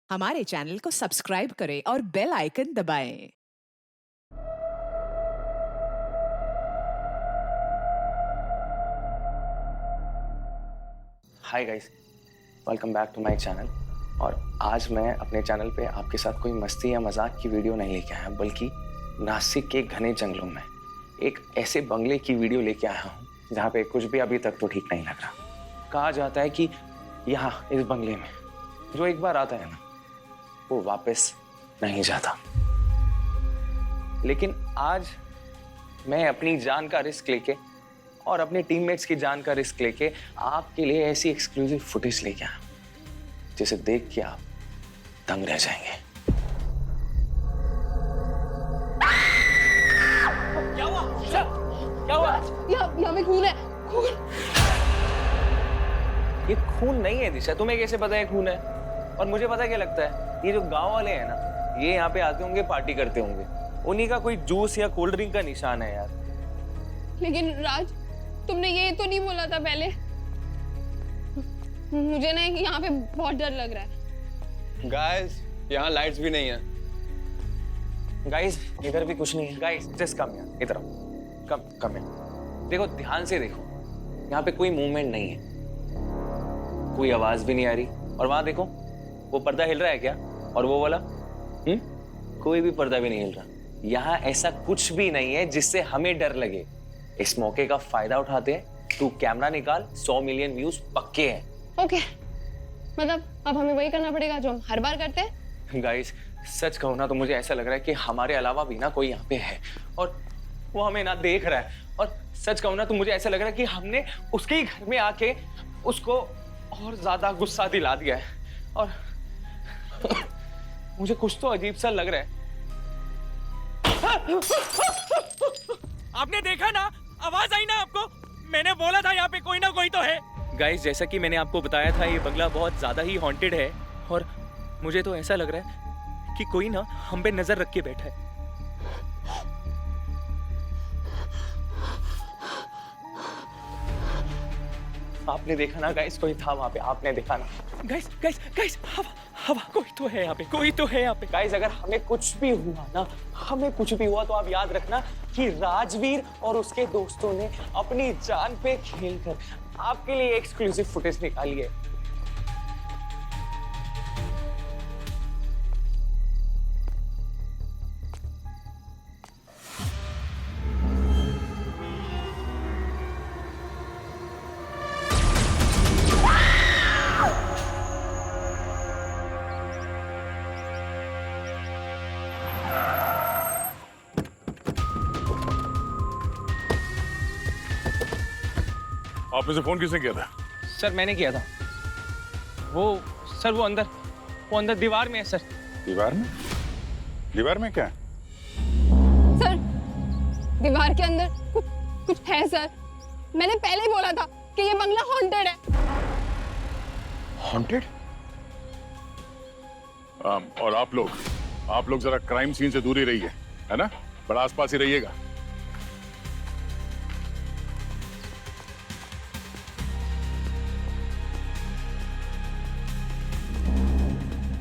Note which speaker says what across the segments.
Speaker 1: हमारे चैनल को सब्सक्राइब करें और बेल आइकन दबाएं।
Speaker 2: Hi guys, welcome back to my channel. और आज मैं अपने चैनल पे आपके साथ कोई मस्ती या मजाक की वीडियो नहीं लेके आया, बल्कि नासिक के घने जंगलों में एक ऐसे बंगले की वीडियो लेके आया हूँ जहाँ पे कुछ भी अभी तक तो ठीक नहीं लग रहा। कहा जाता है कि यहाँ इस बंगले में जो एक बार आता है ना, वो वापस नहीं जाता। लेकिन आज मैं अपनी जान का रिस्क लेके और अपने टीममेट्स की जान का रिस्क लेके आपके लिए ऐसी एक्सक्लूसिव फुटेज लेके आया जिसे देख के आप दंग रह जाएंगे। क्या हुआ? क्या हुआ?
Speaker 3: यहाँ पे खून है, खून।
Speaker 2: ये खून नहीं है दिशा, तुम्हें कैसे पता है खून है? और मुझे पता क्या लगता है, ये जो गांव वाले हैं ना, ये यहाँ पे आते होंगे, पार्टी करते होंगे, उन्हीं का कोई जूस या कोल्ड ड्रिंक का निशान है यार।
Speaker 3: लेकिन राज, तुमने ये तो नहीं बोला था पहले। मुझे ना यहाँ पे बहुत डर लग रहा है।
Speaker 4: गाइस, यहाँ लाइट्स भी नहीं है।
Speaker 2: गाइस, इधर भी कुछ नहीं है। गाइस, जस्ट कम यार, इधर आओ। कम यार। देखो, ध्यान से देखो, यहाँ पे कोई मूवमेंट नहीं है, कोई आवाज भी नहीं आ रही। और वहां देखो, वो पर्दा हिल रहा है क्या? और वो वाला कोई भी पर्दा भी नहीं हिल रहा। यहाँ ऐसा कुछ भी नहीं है जिससे हमें डर लगे। इस मौके का फायदा उठाते हैं। तू कैमरा निकाल, 100 मिलियन व्यूज पक्के हैं।
Speaker 3: ओके, मतलब अब हमें वही करना पड़ेगा जो हम हर बार करते हैं।
Speaker 2: गाइस, सच कहूँ ना तो मुझे ऐसा लग रहा है कि हमारे अलावा भी ना कोई यहाँ पे है और वो हमें ना देख रहा है। और सच कहूँ ना तो मुझे ऐसा लग रहा है कि हमने उसके ही घर में आके उसको और ज्यादा गुस्सा दिला दिया है। और मुझे कुछ तो अजीब सा लग रहा है।
Speaker 5: आपने देखा ना, आवाज आई ना आपको? मैंने बोला था यहाँ पे कोई ना कोई तो है। गाइस, जैसा कि मैंने आपको बताया था, ये बंगला बहुत ज्यादा ही हॉन्टेड है और मुझे तो ऐसा लग रहा है कि कोई ना हम पे नजर रख के बैठा है।
Speaker 2: आपने देखा ना गाइस, कोई था वहां पे, आपने देखा ना?
Speaker 5: गाइस गाइस गाइस, हवा हवा, कोई तो है यहाँ पे, कोई तो है यहाँ पे।
Speaker 2: गाइस, अगर हमें कुछ भी हुआ ना, हमें कुछ भी हुआ तो आप याद रखना कि राजवीर और उसके दोस्तों ने अपनी जान पे खेलकर आपके लिए एक्सक्लूसिव फुटेज निकाली है।
Speaker 6: आपने से फोन किसने किया था?
Speaker 2: सर, मैंने किया था। वो अंदर दीवार में है सर।
Speaker 6: दीवार में? दीवार में क्या?
Speaker 3: सर, दीवार के अंदर कुछ है सर। मैंने पहले ही बोला था कि ये बंगला हॉन्टेड है।
Speaker 6: हॉन्टेड? और आप लोग जरा क्राइम सीन से दूर ही रहिए, है ना? बड़ा आसपास ही रहिएगा।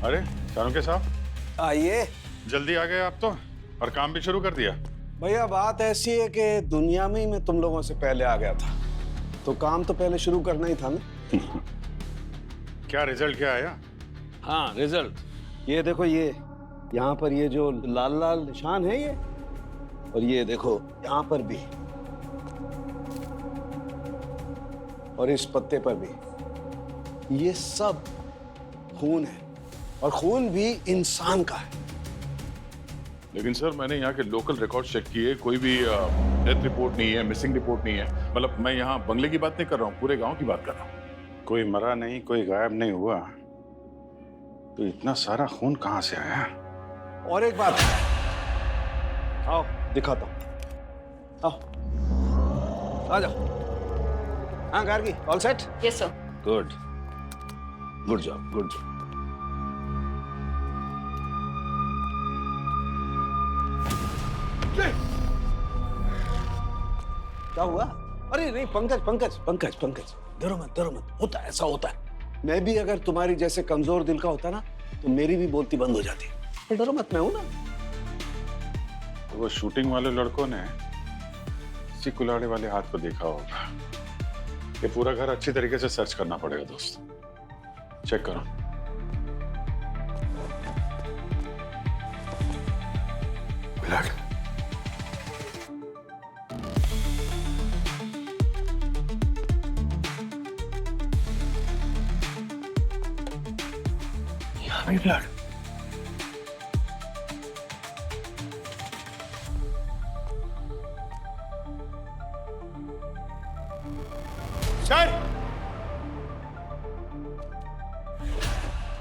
Speaker 6: अरे चाणक्य साहब,
Speaker 7: आइए।
Speaker 6: जल्दी आ गए आप तो, और काम भी शुरू कर दिया।
Speaker 7: भैया, बात ऐसी है कि दुनिया में ही मैं तुम लोगों से पहले आ गया था, तो काम तो पहले शुरू करना ही था ना।
Speaker 6: क्या रिजल्ट क्या आया?
Speaker 7: हाँ, रिजल्ट ये देखो। ये यहाँ पर ये जो लाल लाल निशान है ये, और ये देखो यहाँ पर भी, और इस पत्ते पर भी, ये सब खून है, और खून भी इंसान का है।
Speaker 6: लेकिन सर, मैंने यहाँ के लोकल रिकॉर्ड चेक किए, कोई भी डेथ रिपोर्ट नहीं है, मिसिंग रिपोर्ट नहीं है। मतलब मैं यहाँ बंगले की बात नहीं कर रहा हूँ, पूरे गांव की बात कर रहा हूँ। कोई मरा नहीं, कोई गायब नहीं हुआ, तो इतना सारा खून कहाँ से आया?
Speaker 7: और एक बात, आओ दिखाता हूँ। आओ, आ जाओ। हाँ Gargi, all set?
Speaker 3: Yes sir.
Speaker 7: Good, good job, good job. क्या हुआ? अरे नहीं, पंकज पंकज पंकज पंकज, डरो मत, होता है, ऐसा होता है। मैं भी अगर तुम्हारी जैसे कमजोर दिल का होता ना, तो मेरी भी बोलती बंद हो जाती। तो डरो मत, मैं हूं ना।
Speaker 6: तो वो शूटिंग वाले लड़कों ने इसी कुल्हाड़ी वाले हाथ को देखा होगा। ये पूरा घर अच्छी तरीके से सर्च करना पड़ेगा दोस्त। चेक करो। ब्लड। यहाँ भी ब्लड। सर।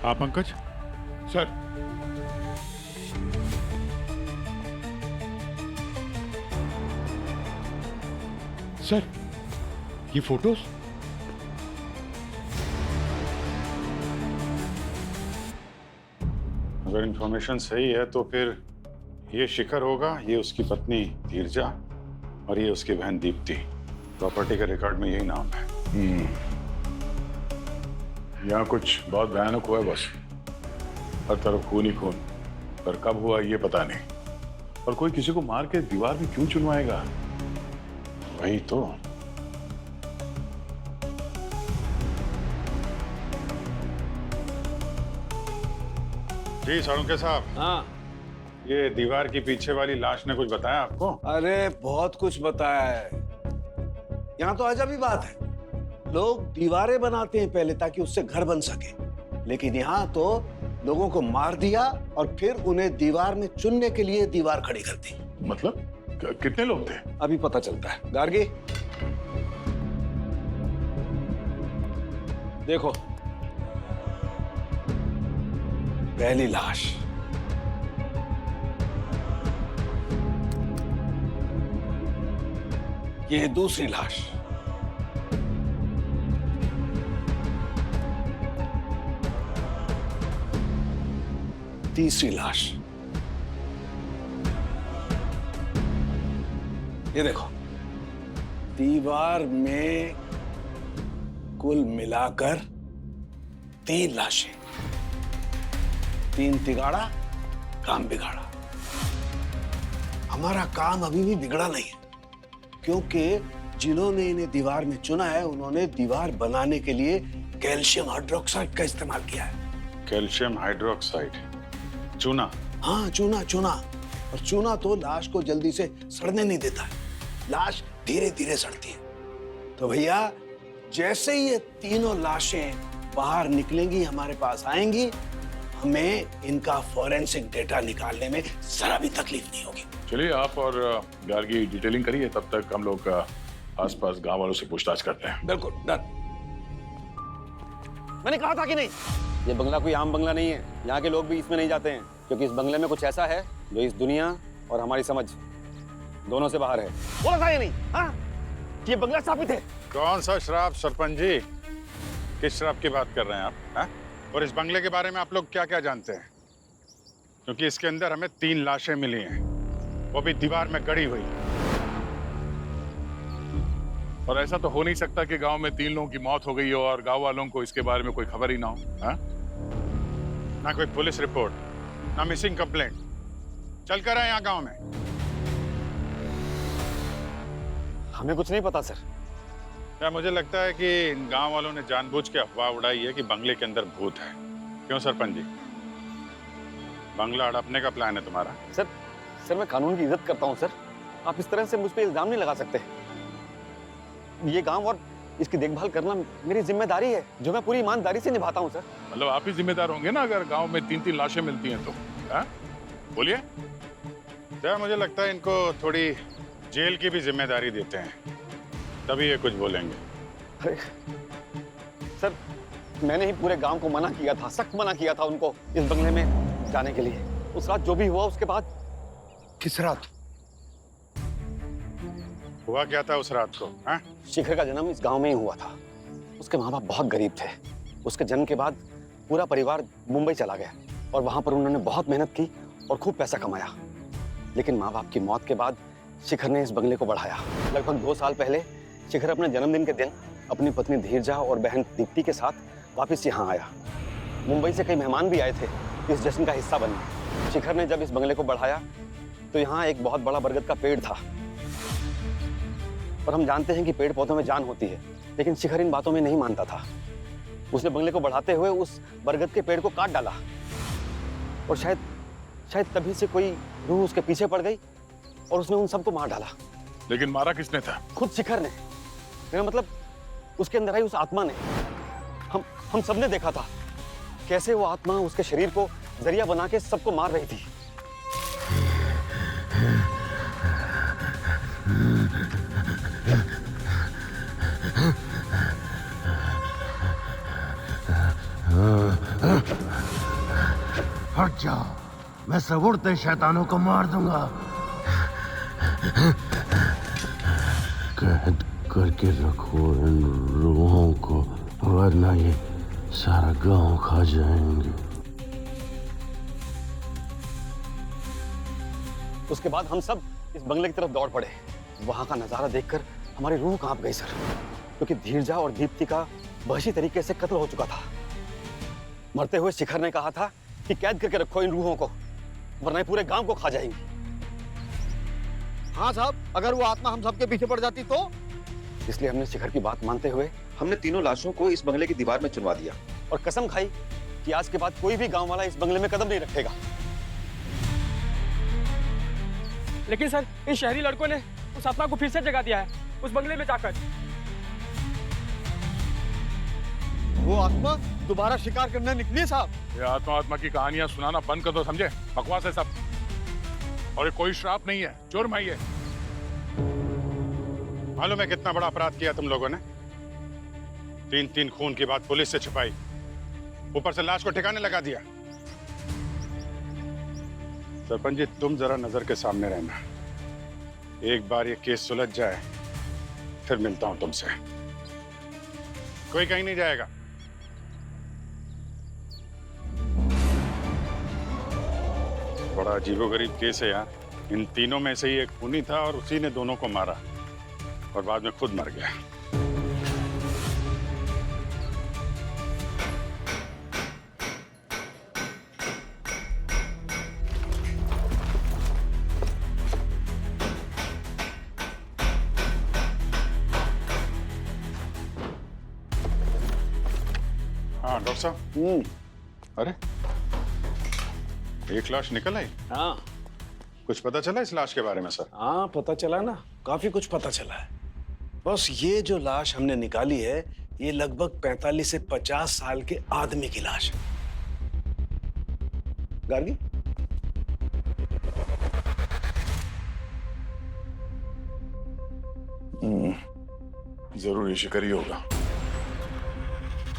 Speaker 6: हाँ पंकज सर। सर ये फोटोज। अगर इंफॉर्मेशन सही है तो फिर ये शिखर होगा, ये उसकी पत्नी धीरजा और ये उसकी बहन दीप्ति। प्रॉपर्टी के रिकॉर्ड में यही नाम है। यहाँ कुछ बहुत भयानक हुआ है बस। हर तरफ खून ही खून, पर कब हुआ ये पता नहीं। और कोई किसी को मार के दीवार में क्यों चुनवाएगा? वही तो। जी साळुंखे साहब।
Speaker 7: हाँ।
Speaker 6: ये दीवार के पीछे वाली लाश ने कुछ बताया आपको?
Speaker 7: अरे बहुत कुछ बताया है। यहाँ तो अजब ही बात है, लोग दीवारें बनाते हैं पहले ताकि उससे घर बन सके, लेकिन यहाँ तो लोगों को मार दिया और फिर उन्हें दीवार में चुनने के लिए दीवार खड़ी कर दी।
Speaker 6: मतलब कितने लोग थे?
Speaker 7: अभी पता चलता है। गार्गी देखो, पहली लाश, ये दूसरी लाश, तीसरी लाश, ये देखो दीवार में कुल मिलाकर 3 लाशें। 3 तिगाड़ा, काम बिगाड़ा। हमारा काम अभी भी बिगड़ा नहीं है, क्योंकि जिन्होंने इन्हें दीवार में चुना है उन्होंने दीवार बनाने के लिए कैल्शियम हाइड्रोक्साइड का इस्तेमाल किया है।
Speaker 6: कैल्शियम हाइड्रोक्साइड, चूना?
Speaker 7: हाँ चूना, चूना। और चूना तो लाश को जल्दी से सड़ने नहीं देता है, लाश धीरे धीरे सड़ती है। तो भैया जैसे ही ये तीनों लाशें बाहर निकलेंगी, हमारे पास आएंगी, हमें इनका फॉरेंसिक डेटा निकालने में जरा भी तकलीफ नहीं होगी।
Speaker 6: चलिए आप और गार्गी डिटेलिंग करिए, तब तक हम लोग आसपास गांव वालों से पूछताछ करते हैं।
Speaker 7: बिल्कुल डन।
Speaker 8: मैंने कहा था कि नहीं, ये बंगला कोई आम बंगला नहीं है। यहाँ के लोग भी इसमें नहीं जाते हैं, क्योंकि इस बंगले में कुछ ऐसा है जो इस दुनिया और हमारी समझ दोनों से बाहर है। बोला था या नहीं? हाँ, ये बंगला स्थापित है।
Speaker 6: कौन सा शराब सरपंच जी? किस शराब की बात कर रहे हैं आप? हा? और इस बंगले के बारे में आप लोग क्या क्या जानते हैं? क्योंकि इसके अंदर हमें 3 लाशें मिली हैं, वो भी दीवार में गड़ी हुई। और ऐसा तो हो नहीं सकता कि गांव में 3 लोगों की मौत हो गई हो और गांव वालों को इसके बारे में कोई खबर ही ना हो। हा? ना कोई पुलिस रिपोर्ट, ना मिसिंग कंप्लेंट। चल कर आए यहाँ गांव में।
Speaker 8: हमें कुछ नहीं पता सर।
Speaker 6: क्या मुझे लगता है कि इन गांव वालों ने जानबूझ के अफवाह उड़ाई है कि बंगले के अंदर भूत है। क्यों सरपंच जी, बंगला हड़पने का प्लान है तुम्हारा?
Speaker 8: सर मैं कानून की इज्जत करता हूँ सर। आप इस तरह से मुझ पे इल्जाम नहीं लगा सकते। ये गांव और इसकी देखभाल करना मेरी जिम्मेदारी है, जो मैं पूरी ईमानदारी से निभाता हूँ सर।
Speaker 6: मतलब आप ही जिम्मेदार होंगे ना अगर गांव में 3-3 लाशें मिलती हैं तो? हाँ? बोलिए। क्या मुझे लगता है इनको थोड़ी जेल की भी जिम्मेदारी देते हैं, तभी ये कुछ बोलेंगे।
Speaker 8: अरे सर, मैंने ही पूरे गांव को मना किया था, सख्त मना किया था उनको इस बंगले में जाने के लिए। उस रात जो भी हुआ उसके बाद।
Speaker 7: किस रात
Speaker 6: हुआ क्या था उस रात को? हाँ?
Speaker 8: शिखर का जन्म इस गांव में ही हुआ था। उसके माँ बाप बहुत गरीब थे। उसके जन्म के बाद पूरा परिवार मुंबई चला गया और वहां पर उन्होंने बहुत मेहनत की और खूब पैसा कमाया। लेकिन माँ बाप की मौत के बाद शिखर ने इस बंगले को बढ़ाया। लगभग 2 साल पहले शिखर अपने जन्मदिन के दिन अपनी पत्नी धीरजा और बहन दीप्ति के साथ वापस यहाँ आया। मुंबई से कई मेहमान भी आए थे, इस जश्न का हिस्सा बनना। शिखर ने जब इस बंगले को बढ़ाया तो यहाँ एक बहुत बड़ा बरगद का पेड़ था, और हम जानते हैं कि पेड़ पौधों में जान होती है, लेकिन शिखर इन बातों में नहीं मानता था। उसने बंगले को बढ़ाते हुए उस बरगद के पेड़ को काट डाला, और शायद तभी से कोई रूह उसके पीछे पड़ गई और उसने उन सबको मार डाला।
Speaker 6: लेकिन मारा किसने था?
Speaker 8: खुद शिखर ने। मेरा मतलब उसके अंदर आई उस आत्मा ने। हम सबने देखा था कैसे वो आत्मा उसके शरीर को जरिया बना के सबको मार रही थी।
Speaker 9: हट जाओ, मैं सब उड़ते शैतानों को मार दूंगा। कैद करके रखो इन रूहों को, वरना ये सारा गांव खा जाएंगे।
Speaker 8: उसके बाद हम सब इस बंगले की तरफ दौड़ पड़े। वहां का नजारा देखकर हमारी रूह कांप गई सर, क्योंकि धीरजा और दीप्ति का वहशी तरीके से कत्ल हो चुका था। मरते हुए शिखर ने कहा था कि कैद करके रखो इन रूहों को, वरना ये पूरे गांव को खा जाएंगी।
Speaker 10: हाँ साहब, अगर वो आत्मा हम सबके पीछे पड़ जाती तो?
Speaker 8: इसलिए हमने शिखर की बात मानते हुए
Speaker 11: हमने तीनों लाशों को इस बंगले की दीवार में चुनवा दिया
Speaker 8: और कसम खाई कि आज के बाद कोई भी गांव वाला इस बंगले में कदम नहीं रखेगा।
Speaker 5: लेकिन सर, इन शहरी लड़कों ने उस आत्मा को फिर से जगा दिया है उस बंगले में जाकर।
Speaker 10: वो आत्मा दोबारा शिकार करने निकली साहब।
Speaker 6: ये आत्मा की कहानियां सुनाना बंद कर दो, समझे? बकवास है सब, और ये कोई श्राप नहीं है, जुर्म है ये।
Speaker 12: मालूम है कितना बड़ा अपराध किया तुम लोगों ने? 3 खून की बात पुलिस से छिपाई, ऊपर से लाश को ठिकाने लगा दिया। सरपंच जी, तुम जरा नजर के सामने रहना। एक बार ये केस सुलझ जाए फिर मिलता हूं तुमसे। कोई कहीं नहीं जाएगा। बड़ा अजीबोगरीब केस है यार। इन तीनों में से ही एक खूनी था और उसी ने दोनों को मारा और बाद में खुद मर गया। हाँ डॉक्टर साहब। अरे, एक लाश निकल आई।
Speaker 7: हाँ,
Speaker 12: कुछ पता चला इस लाश के बारे में सर?
Speaker 7: हाँ पता चला ना, काफी कुछ पता चला है। बस ये जो लाश हमने निकाली है, ये लगभग 45 से 50 साल के आदमी की लाश है। गार्गी,
Speaker 6: जरूर ये शिकारी होगा।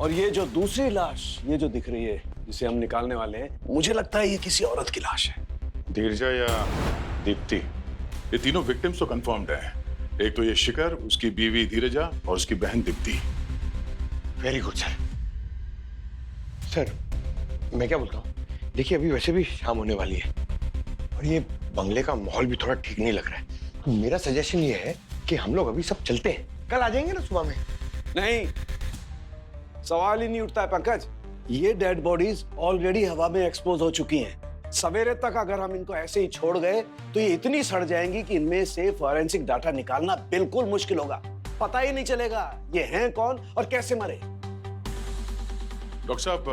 Speaker 7: और ये जो दूसरी लाश, ये जो दिख रही है, जिसे हम निकालने वाले हैं, मुझे लगता है ये किसी औरत की लाश है।
Speaker 12: धीरजा या दीप्ति?
Speaker 6: ये तीनों विक्टिम्स तो कंफर्म्ड हैं। एक तो ये शिखर, उसकी बीवी धीरजा और उसकी बहन Deepti.
Speaker 10: Very good sir. Sir, मैं क्या बोलता हूँ, देखिए अभी वैसे भी शाम होने वाली है और ये बंगले का माहौल भी थोड़ा ठीक नहीं लग रहा है। तो मेरा सजेशन ये है कि हम लोग अभी सब चलते हैं, कल आ जाएंगे ना सुबह में।
Speaker 7: नहीं, सवाल ही नहीं उठता है पंकज। ये डेड बॉडीज ऑलरेडी हवा में एक्सपोज हो चुकी हैं। सवेरे तक अगर हम इनको ऐसे ही छोड़ गए तो ये इतनी सड़ जाएंगी कि इनमें से फॉरेंसिक डाटा निकालना बिल्कुल मुश्किल होगा। पता ही नहीं चलेगा ये हैं कौन और कैसे मरे।
Speaker 6: डॉक्टर साहब,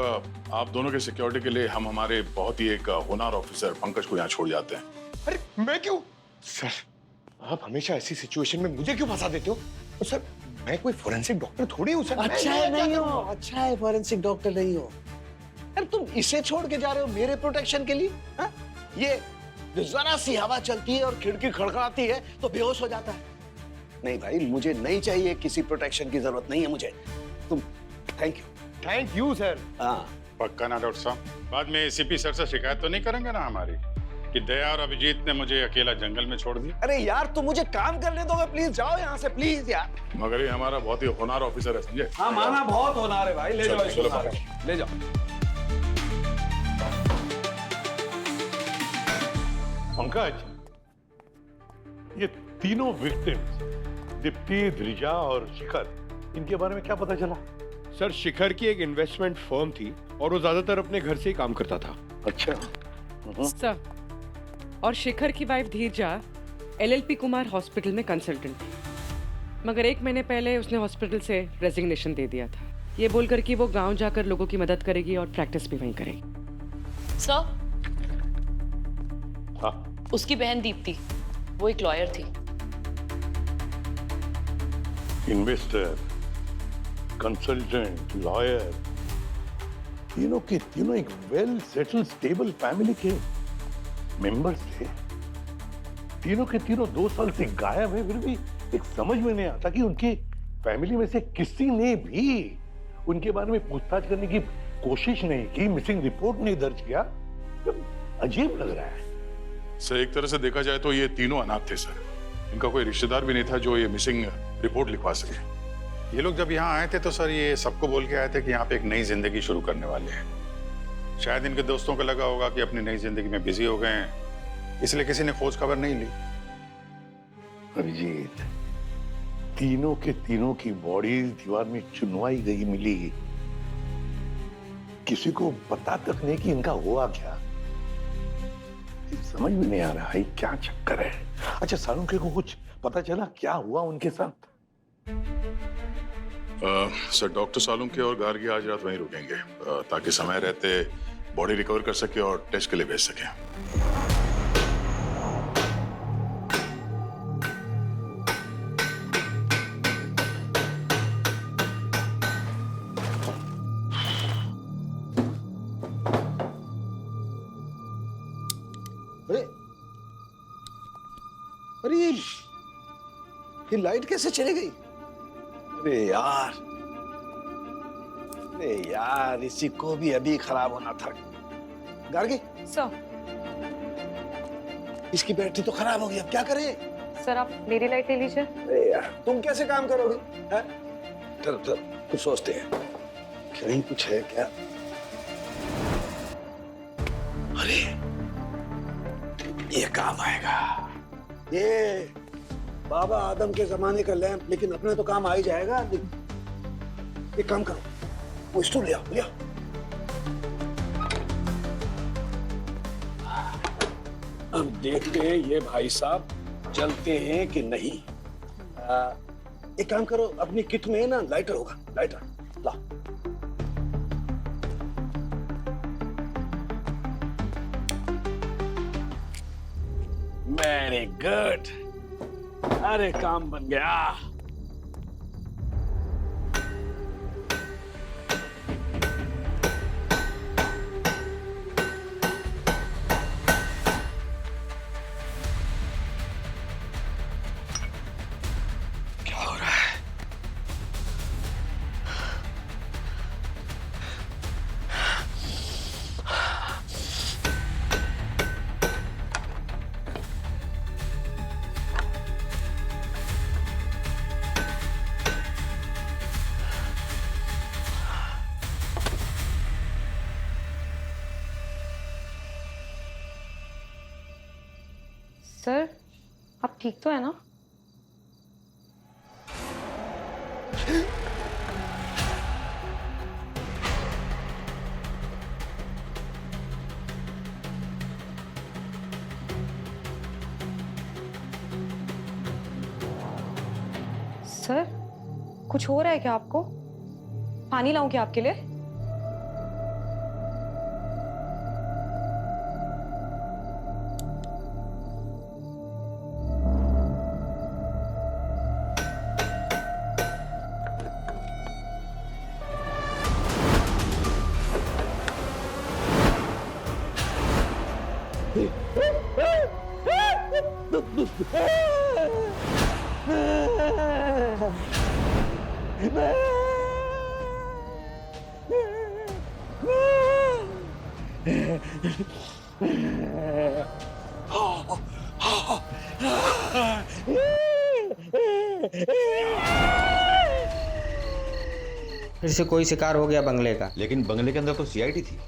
Speaker 6: आप दोनों के सिक्योरिटी के लिए हम हमारे बहुत ही एक होनहार ऑफिसर पंकज को यहाँ छोड़ जाते हैं।
Speaker 10: अरे मैं क्यों? सर, आप हमेशा ऐसी सिचुएशन में मुझे क्यों फंसा देते हो? और सर, मैं कोई फोरेंसिक डॉक्टर थोड़ी हूँ सर।
Speaker 7: अच्छा है नहीं हो, अच्छा है फोरेंसिक डॉक्टर नहीं हो। यार तुम इसे छोड़ के जा रहे हो मेरे प्रोटेक्शन के लिए? हा? ये जो जरा सी हवा चलती है और खिड़की खड़खड़ाती है तो बेहोश हो जाता है। नहीं भाई, मुझे नहीं चाहिए, किसी प्रोटेक्शन की जरूरत नहीं है मुझे। तुम thank you.
Speaker 10: Thank you sir.
Speaker 7: हाँ
Speaker 12: पक्का ना डॉक्टर साहब? बाद में एसीपी सर से शिकायत तो नहीं करेंगे ना हमारी कि दया और अभिजीत ने मुझे अकेला जंगल में छोड़ दिया?
Speaker 7: अरे यार तुम मुझे काम करने दोगे? प्लीज जाओ यहाँ से, प्लीज यार।
Speaker 6: मगर ये हमारा बहुत ही होनहार ऑफिसर है, समझे?
Speaker 7: हाँ माना, बहुत होनहार है भाई। ले
Speaker 6: चलो,
Speaker 7: जाओ
Speaker 6: चलो,
Speaker 7: इसको,
Speaker 6: चलो।
Speaker 7: ले जाओ।
Speaker 13: पंकज, ये तीनों विक्टिम्स दीप्ति, धीरजा और शिखर, इनके बारे में क्या पता चला?
Speaker 10: सर, शिखर की एक इन्वेस्टमेंट फर्म थी और वो ज्यादातर अपने घर से ही काम करता था।
Speaker 13: अच्छा
Speaker 14: सर, और शिखर की वाइफ धीरजा LLP कुमार हॉस्पिटल में कंसल्टेंट थी, मगर 1 महीने पहले उसने हॉस्पिटल से रेजिग्नेशन दे दिया था, ये बोलकर कि वो गांव जाकर लोगों की मदद करेगी और प्रैक्टिस भी वहीं करेगी।
Speaker 15: सर,
Speaker 13: हाँ
Speaker 15: उसकी बहन दीप्ति, वो एक लॉयर थी।
Speaker 13: इन्वेस्टर, कंसल्टेंट, लॉयर, तीनों के तीनों एक वेल सेटल्ड स्टेबल फैमिली के मेंबर्स थे। तीनों के तीनों 2 साल से गायब है, फिर भी एक समझ में नहीं आता कि उनकी फैमिली में से किसी ने भी उनके बारे में पूछताछ करने की कोशिश नहीं की, मिसिंग रिपोर्ट नहीं दर्ज किया। अजीब लग रहा है
Speaker 6: सर। एक तरह से देखा जाए तो ये तीनों अनाथ थे सर। इनका कोई रिश्तेदार भी नहीं था जो ये मिसिंग रिपोर्ट लिखवा सके।
Speaker 12: ये लोग जब यहाँ आए थे तो सर ये सबको बोल के आए थे कि यहाँ पे एक नई जिंदगी शुरू करने वाले हैं। शायद इनके दोस्तों को लगा होगा कि अपनी नई जिंदगी में बिजी हो गए हैं, इसलिए किसी ने खोज खबर नहीं ली।
Speaker 13: अभिजीत, तीनों के तीनों की बॉडी दीवार में चुनवाई गई मिली, किसी को पता तक नहीं कि इनका हुआ क्या। समझ में नहीं आ रहा है क्या चक्कर है। अच्छा, सालुंके को कुछ पता चला क्या हुआ उनके साथ?
Speaker 6: सर डॉक्टर सालुंके और गार्गी आज रात वहीं रुकेंगे ताकि समय रहते बॉडी रिकवर कर सके और टेस्ट के लिए भेज सके।
Speaker 7: अरे ये लाइट कैसे चली गई? अरे यार इसी को भी अभी खराब होना था। गार्गी
Speaker 3: सर,
Speaker 7: इसकी बैटरी तो खराब हो गई, अब क्या करें?
Speaker 3: सर आप मेरी लाइट ले लीजिए।
Speaker 7: अरे यार तुम कैसे काम करोगे? चलो चलो कुछ सोचते हैं, कहीं कुछ है क्या? अरे ये काम आएगा, ये बाबा आदम के जमाने का लैंप, लेकिन अपने तो काम आ ही जाएगा। एक काम करो, वो स्टूल ले आओ, ले आओ। अब देखते हैं ये भाई साहब चलते हैं कि नहीं। एक काम करो, अपनी किट में ना लाइटर होगा, लाइटर ला। वेरी गुड, अरे काम बन गया। क्या हो रहा है?
Speaker 3: सर आप ठीक तो है ना? सर कुछ हो रहा है क्या आपको? पानी लाऊं क्या आपके लिए?
Speaker 16: फिर से कोई शिकार हो गया बंगले का।
Speaker 11: लेकिन बंगले के अंदर तो सीआईडी थी।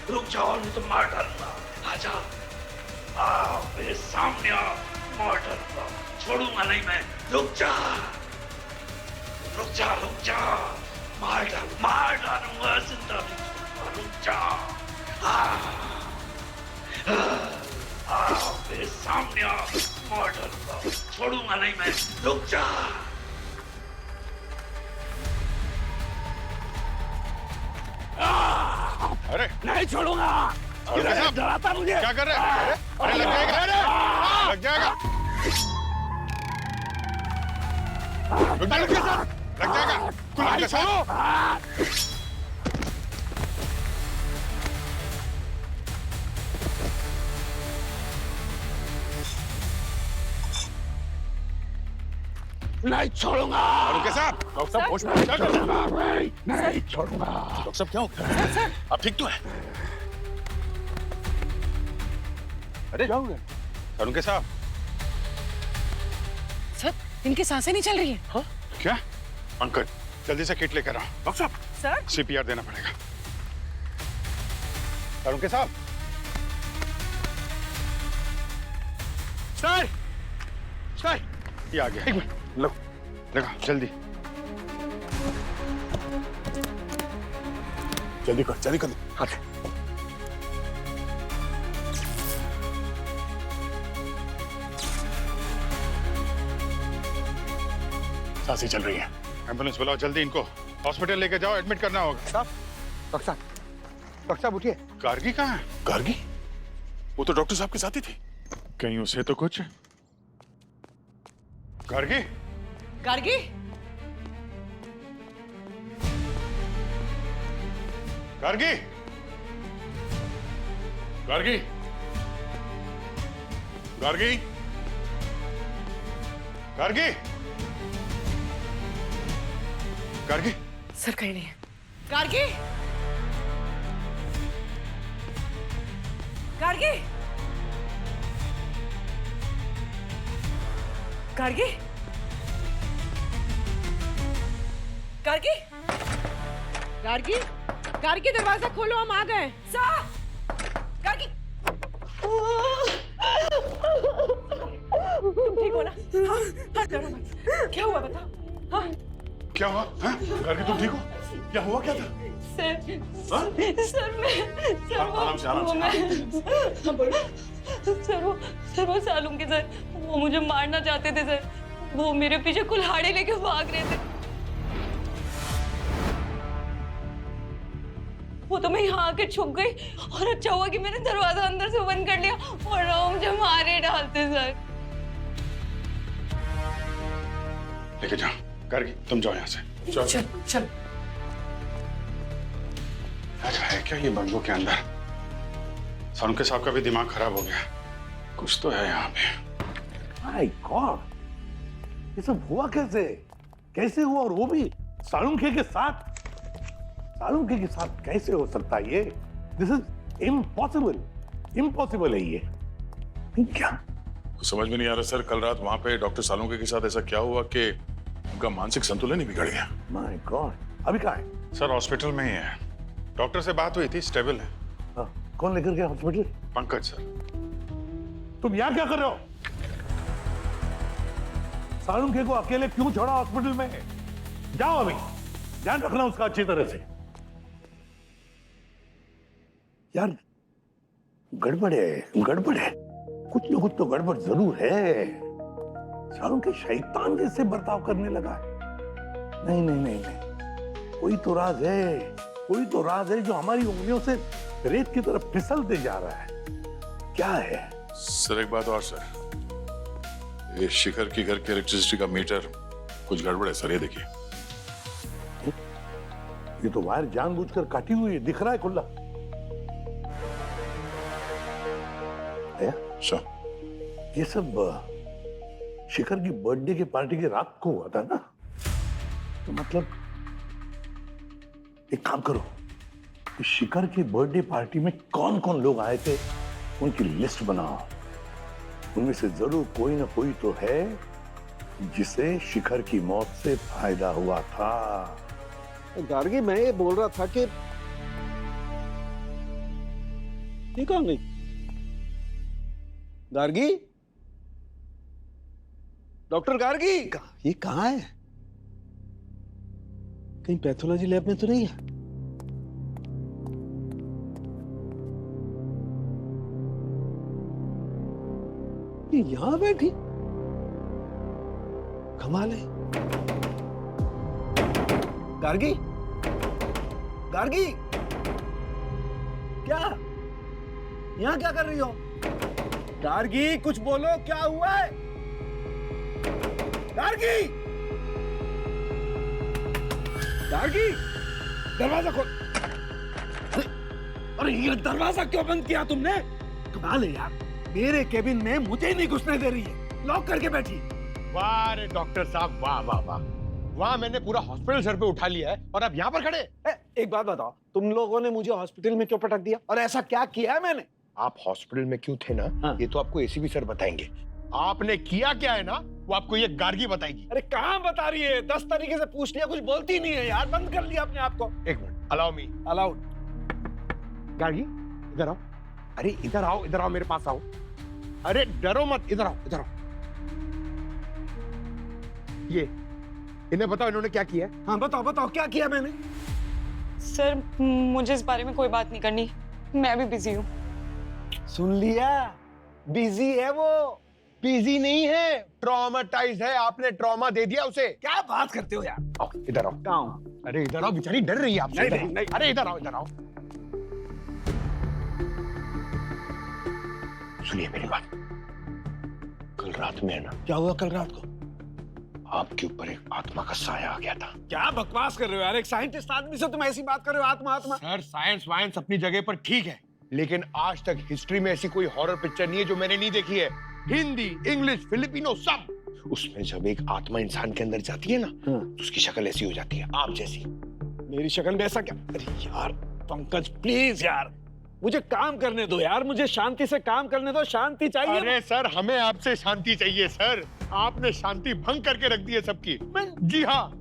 Speaker 9: रुक जाओ नहीं तो मार डालूंगा। आजा, मेरे सामने आ, मार डालूंगा, छोड़ूंगा नहीं मैं। रुक जा।
Speaker 13: जा, मार डालूंगा जिंदा नहीं छोड़ूंगा, रुक जा। मेरे सामने आ, मार डालूंगा, छोड़ूंगा नहीं मैं, रुक जा।
Speaker 12: अरे
Speaker 13: नहीं छोड़ूंगा। डराता मुझे।
Speaker 12: क्या कर रहे हैं? अरे लग जाएगा, लग जाएगा, लग जाएगा, कुल्हाड़ी के साथ।
Speaker 13: नहीं छोड़ूंगा।
Speaker 12: रुके साहब, डॉक्टर साहब होश में क्या कर रहे हैं?
Speaker 13: नहीं छोड़ूंगा।
Speaker 12: डॉक्टर साहब क्या हो गया? आप ठीक तो है? अरे क्या हो गया? रुके साहब।
Speaker 14: सर, इनकी सांसें नहीं चल रही है।
Speaker 12: हाँ? क्या? पंकज, जल्दी से किट लेकर आओ। डॉक्टर साहब,
Speaker 14: सर,
Speaker 12: सीपीआर देना पड़ेगा। रुके साहब। सर, सर, ये आ गया। एक मिनट, लो, लगा, जल्दी।
Speaker 13: जल्दी कर, जल्दी कर। हाँ।
Speaker 12: सांसें चल रही है। एम्बुलेंस बुलाओ जल्दी, इनको हॉस्पिटल लेके जाओ, एडमिट करना होगा।
Speaker 10: डॉक्टर साहब उठिए।
Speaker 12: गार्गी कहाँ है?
Speaker 6: गार्गी? वो तो डॉक्टर साहब के साथ ही थी।
Speaker 12: कहीं उसे तो कुछ? गार्गी?
Speaker 14: गार्गी?
Speaker 12: गार्गी?
Speaker 6: गार्गी? गार्गी?
Speaker 12: गार्गी? गार्गी?
Speaker 14: सर कहीं नहीं है। गार्गी? गार्गी? गार्गी? गार्गी? गार्गी? गार्गी दरवाजा खोलो, हम आ गए। गार्गी? तुम ठीक हो ना? हाँ, हाँ, डरो मत। क्या हुआ बता? हाँ?
Speaker 12: क्या हुआ? हाँ? गार्गी तुम ठीक हो? क्या हुआ क्या था?
Speaker 15: सर मैं
Speaker 12: आराम से, आराम से।
Speaker 15: सर वो सालूम के सर वो मुझे मारना चाहते थे सर। वो मेरे पीछे कुल्हाड़ी लेके भाग रहे थे। वो तो मैं यहाँ आके छुप गई और अच्छा हुआ कि मैंने दरवाजा अंदर से बंद कर लिया और वो मुझे मारे डालते सर।
Speaker 12: लेके जाओ। गार्गी तुम जाओ यहाँ से।
Speaker 14: चल चल।
Speaker 12: अच्छा है क्या ये बंगलों के अंदर? सालूम के साहब का भी दिमाग खराब हो गया। कुछ तो है यहाँ पे।
Speaker 13: माय गॉड, ये सब हुआ कैसे? कैसे हुआ? और वो भी सालुंखे के साथ? सालुंखे के साथ कैसे हो सकता है ये? This is impossible. इम्पॉसिबल है ये। क्या
Speaker 6: समझ में नहीं आ रहा सर। कल रात वहां पे डॉक्टर सालुंखे के साथ ऐसा क्या हुआ कि उनका मानसिक संतुलन ही बिगड़ गया।
Speaker 13: माय गॉड, अभी कहाँ है?
Speaker 12: सर हॉस्पिटल में ही है। डॉक्टर से बात हुई थी, स्टेबल है।
Speaker 13: हाँ, कौन लेकर गया हॉस्पिटल?
Speaker 12: पंकज सर।
Speaker 13: तुम यहाँ क्या कर रहे हो? सालुंखे को अकेले क्यों छोड़ा हॉस्पिटल में? जाओ अभी, ध्यान रखना उसका अच्छी तरह से। यार गड़बड़ है, गड़बड़ है। कुछ ना कुछ तो गड़बड़ जरूर है। सालुंखे शैतान जैसे बर्ताव करने लगा है। नहीं नहीं नहीं नहीं, कोई तो राज है, कोई तो राज है जो हमारी उंगलियों से रेत की तरफ फिसलते जा रहा है। क्या है?
Speaker 6: सर एक बात और सर, ये शिखर की घर के इलेक्ट्रिसिटी का मीटर कुछ गड़बड़ है सर। ये देखिए,
Speaker 13: ये तो वायर जानबूझकर काटी हुई है, दिख रहा है खुला।
Speaker 6: सर
Speaker 13: ये सब शिखर की बर्थडे की पार्टी की रात को हुआ था ना? तो मतलब एक काम करो, इस शिखर की बर्थडे पार्टी में कौन कौन लोग आए थे उनकी लिस्ट बनाओ। उनमें से जरूर कोई ना कोई तो है जिसे शिखर की मौत से फायदा हुआ था।
Speaker 7: गार्गी, मैं ये बोल रहा था कि ये कौन नहीं? गार्गी, डॉक्टर गार्गी, ये कहाँ है? कहीं पैथोलॉजी लैब में तो नहीं है? ये यहां बैठी? कमाल है। गार्गी, गार्गी, क्या यहां क्या कर रही हो? गार्गी, कुछ बोलो, क्या हुआ है? गार्गी, गार्गी, दरवाजा खोल। अरे ये दरवाजा क्यों बंद किया तुमने? कमाल है यार, मेरे केबिन में मुझे ही नहीं घुसने दे रही है, लॉक करके बैठी।
Speaker 10: वाह रे डॉक्टर साहब, वाह वाह वाह वाह, मैंने पूरा हॉस्पिटल सर पे उठा लिया है और अब यहाँ पर खड़े।
Speaker 7: एक बात बताओ, तुम लोगों ने मुझे हॉस्पिटल में क्यों पटक दिया और ऐसा क्या किया है मैंने?
Speaker 10: आप हॉस्पिटल में क्यों थे ना, ये तो आपको एसीपी सर बताएंगे। आपने किया क्या है ना, वो आपको ये गार्गी बताएगी।
Speaker 7: अरे कहाँ बता रही है? 10 तरीके से पूछ लिया, कुछ बोलती नहीं है यार, बंद कर लिया अपने आप को।
Speaker 10: एक minute, allow me.
Speaker 7: Allowed.
Speaker 10: Gargi, इधर आओ। अरे इधर आओ, इधर आओ, मेरे पास आओ। अरे डरो मत, इधर आओ, इधर आओ। ये इन्हें बताओ इन्होंने क्या किया है?
Speaker 7: हाँ बताओ बताओ, क्या किया मैंने?
Speaker 15: सर मुझे इस बारे में कोई बात नहीं करनी, मैं भी बिजी हूँ।
Speaker 7: सुन लिया, बिजी है वो।
Speaker 10: बिजी नहीं है, ट्रॉमाटाइज है। आपने ट्रॉमा दे दिया उसे।
Speaker 7: क्या बात करते हो यार?
Speaker 10: आओ, इधर आओ।
Speaker 7: कहाँ हूँ?
Speaker 10: अरे इधर आओ, बेचारी डर रही है आपसे।
Speaker 7: नहीं, नहीं।
Speaker 10: अरे इधर आओ, इधर आओ। सुनिए मेरी बात, कल रात में है ना।
Speaker 7: क्या हुआ कल रात को?
Speaker 10: आपके ऊपर एक आत्मा का साया आ गया था।
Speaker 7: क्या बकवास कर रहे हो यार? एक साइंटिस्ट आदमी से तुम ऐसी बात कर रहे हो? आत्मा आत्मा?
Speaker 10: सर साइंस वाइंस अपनी जगह पर ठीक है, लेकिन आज तक हिस्ट्री में ऐसी कोई हॉरर पिक्चर नहीं है जो मैंने नहीं देखी है। हिंदी, इंग्लिश, फिलिपिनो सब। उसमें जब एक आत्मा इंसान के अंदर जाती है ना, तो उसकी शक्ल ऐसी हो जाती है, आप जैसी।
Speaker 7: मेरी शक्ल में ऐसा क्या? अरे यार पंकज, प्लीज यार, मुझे काम करने दो यार, मुझे शांति से काम करने दो। शांति चाहिए।
Speaker 10: अरे सर, हमें आपसे शांति चाहिए सर। आपने शांति भंग करके रख दी है सबकी। जी हाँ,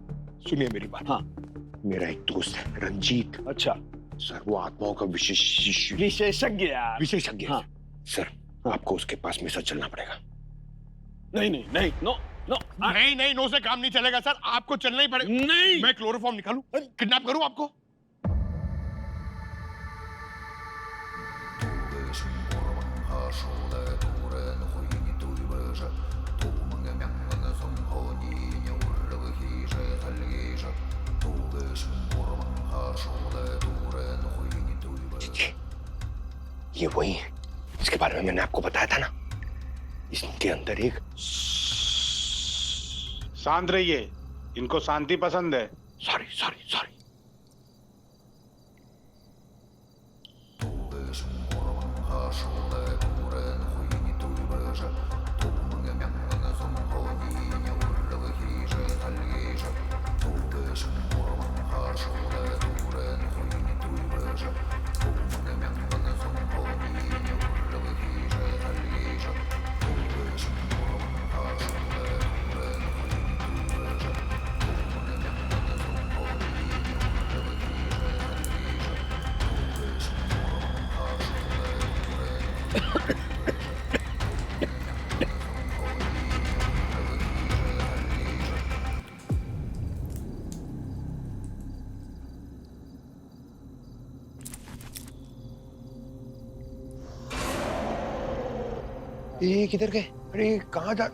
Speaker 10: सुनिए मेरी बात।
Speaker 7: हाँ,
Speaker 10: मेरा एक दोस्त है रंजीत।
Speaker 7: अच्छा
Speaker 10: सर, वो आत्माओं का
Speaker 7: विशेषज्ञ यार।
Speaker 10: विशेषज्ञ।
Speaker 7: हाँ।
Speaker 10: सर, आपको उसके पास में सर चलना पड़ेगा।
Speaker 7: नहीं नहीं नहीं, नो नो,
Speaker 10: नहीं नहीं, नो से काम नहीं चलेगा सर, आपको चलना ही पड़ेगा।
Speaker 7: नहीं,
Speaker 10: मैं क्लोरोफॉर्म निकालूं, किडनैप करूं आपको? ये वही है, इसके बारे में मैंने आपको बताया था ना। इसके अंदर एक।
Speaker 12: शांत रहिए, इनको शांति पसंद है।
Speaker 10: Sorry sorry sorry. ये किधर गए? अरे कहाँ जा?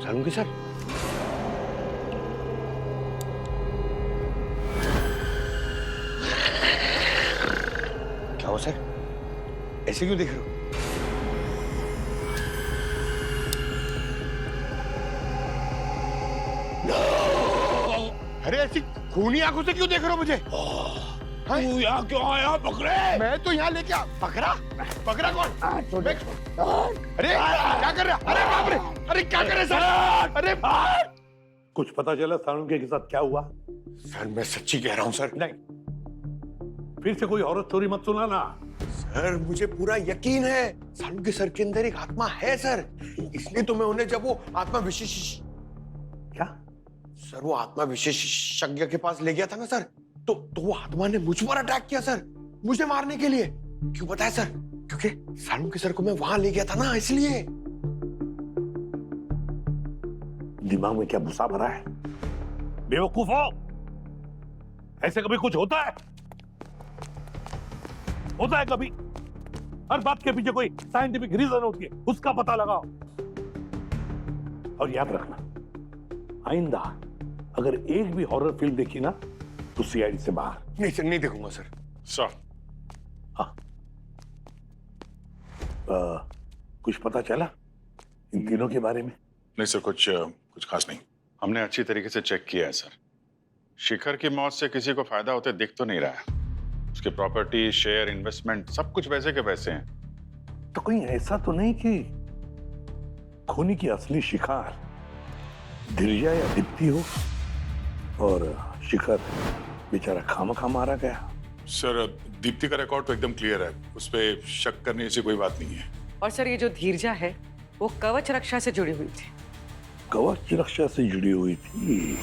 Speaker 10: सालूंगी सर, क्या हो सर, ऐसे क्यों देख रहे हो? अरे ऐसी खूनी आंखों से क्यों देख रहे हो मुझे?
Speaker 7: तू यहाँ क्यों आया बकरे?
Speaker 10: मैं तो यहाँ लेके आ। बकरा? बकरा कौन? अरे क्या कर रहे? अरे बाप रे! अरे क्या कर रहे सर? अरे
Speaker 13: कुछ पता चला सालुंके के साथ क्या हुआ?
Speaker 10: सर मैं सच्ची कह रहा हूँ सर।
Speaker 13: नहीं, फिर से कोई औरत स्टोरी मत सुनाना।
Speaker 10: सर मुझे पूरा यकीन है, सालुंके सर के अंदर एक आत्मा है सर, इसलिए तो मैं उन्हें जब वो आत्मा विशेष।
Speaker 13: क्या?
Speaker 10: सर वो आत्मा विशेषज्ञ के पास ले गया था ना सर, तो वो आत्मा ने मुझ पर अटैक किया सर, मुझे मारने के लिए। क्यों बताया सर? क्योंकि सालुंके सर को मैं वहां ले गया था ना, इसलिए।
Speaker 13: दिमाग में क्या भूसा भरा है? बेवकूफ हो? ऐसे कभी कुछ होता है? होता है कभी? हर बात के पीछे कोई साइंटिफिक रीजन होती है, उसका पता लगाओ। और याद रखना, आइंदा अगर एक भी हॉरर फिल्म देखी ना तो सीआईडी से बाहर।
Speaker 10: नहीं सर, नहीं देखूंगा सर।
Speaker 12: सर,
Speaker 13: हाँ, कुछ पता चला इन तीनों के बारे में?
Speaker 12: नहीं सर, कुछ खास नहीं। हमने अच्छी तरीके से चेक किया है सर। शिखर की मौत से किसी को फायदा होते दिख तो नहीं रहा है। उसकी प्रॉपर्टी, शेयर, इन्वेस्टमेंट सब कुछ वैसे के वैसे हैं।
Speaker 13: तो कहीं ऐसा तो नहीं कि खूनी की असली शिकार धीरजा या दीप्ति हो और शिखर बेचारा खामखा मारा गया?
Speaker 12: सर, दीप्ति का रिकॉर्ड तो एकदम क्लियर है, उस पर शक करने जैसी कोई बात नहीं है।
Speaker 14: और सर ये जो धीरजा है वो कवच रक्षा से जुड़ी हुई थी।
Speaker 13: कवच रक्षा से जुड़ी हुई थी?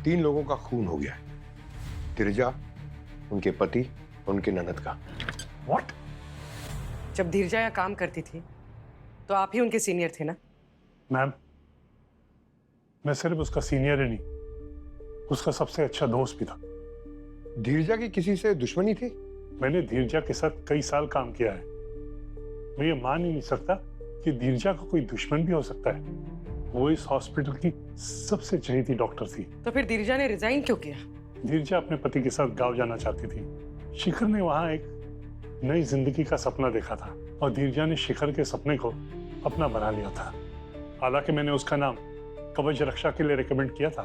Speaker 10: 3 लोगों का खून हो गया है, धीरजा, उनके पति, उनके ननद का।
Speaker 13: What?
Speaker 14: जब धीरजा यहाँ काम करती थी तो आप ही उनके सीनियर थे ना?
Speaker 17: मैम, मैं सिर्फ उसका सीनियर ही नहीं, उसका सबसे अच्छा दोस्त भी था।
Speaker 10: धीरजा की किसी से दुश्मनी थी?
Speaker 17: मैंने धीरजा के साथ कई साल काम किया है। मैं ये मान ही नहीं सकता कि धीरजा का कोई दुश्मन भी हो सकता है। वो इस हॉस्पिटल की सबसे चहेती डॉक्टर थी।
Speaker 14: तो फिर धीरजा ने रिजाइन क्यों किया?
Speaker 17: धीरजा अपने पति के साथ गांव जाना चाहती थी। शिखर ने वहां एक नई जिंदगी का सपना देखा था और धीरजा ने शिखर के सपने को अपना बना लिया था। हालांकि मैंने उसका नाम कवच रक्षा के लिए रिकमेंड किया था।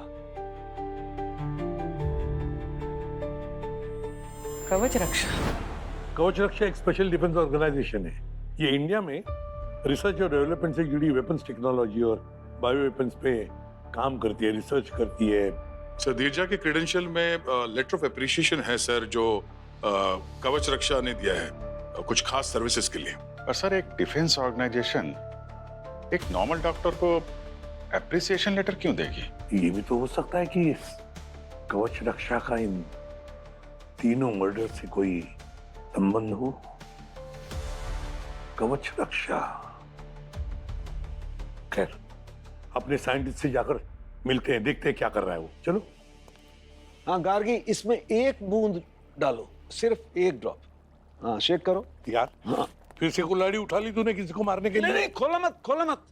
Speaker 14: कवच रक्षा?
Speaker 13: कवच रक्षा एक स्पेशल डिफेंस ऑर्गेनाइजेशन है। ये इंडिया में रिसर्च और डेवलपमेंट से जुड़ी वेपन्स टेक्नोलॉजी और बायो वेपन्स पे काम करती है, रिसर्च करती है।
Speaker 12: सर, धीरजा के क्रेडेंशियल में लेटर ऑफ एप्रिसिएशन है सर, जो कवच रक्षा ने दिया है कुछ खास सर्विसेज के लिए। और सर, एक डिफेंस ऑर्गेनाइजेशन एक नॉर्मल डॉक्टर को एप्रिसिएशन लेटर क्यों देगी?
Speaker 13: ये भी तो हो सकता है कि कवच रक्षा का इन तीनों मर्डर से कोई संबंध हो। कवच रक्षा, खैर अपने साइंटिस्ट से जाकर मिलते हैं, देखते हैं क्या कर रहा है वो। चलो।
Speaker 7: हाँ गार्गी, इसमें एक बूंद डालो, सिर्फ एक ड्रॉप। हाँ, शेक करो
Speaker 13: यार। हाँ, फिर से कुल्हाड़ी उठा ली तूने किसी को मारने के लिए?
Speaker 7: नहीं, खोला मत, खोला मत।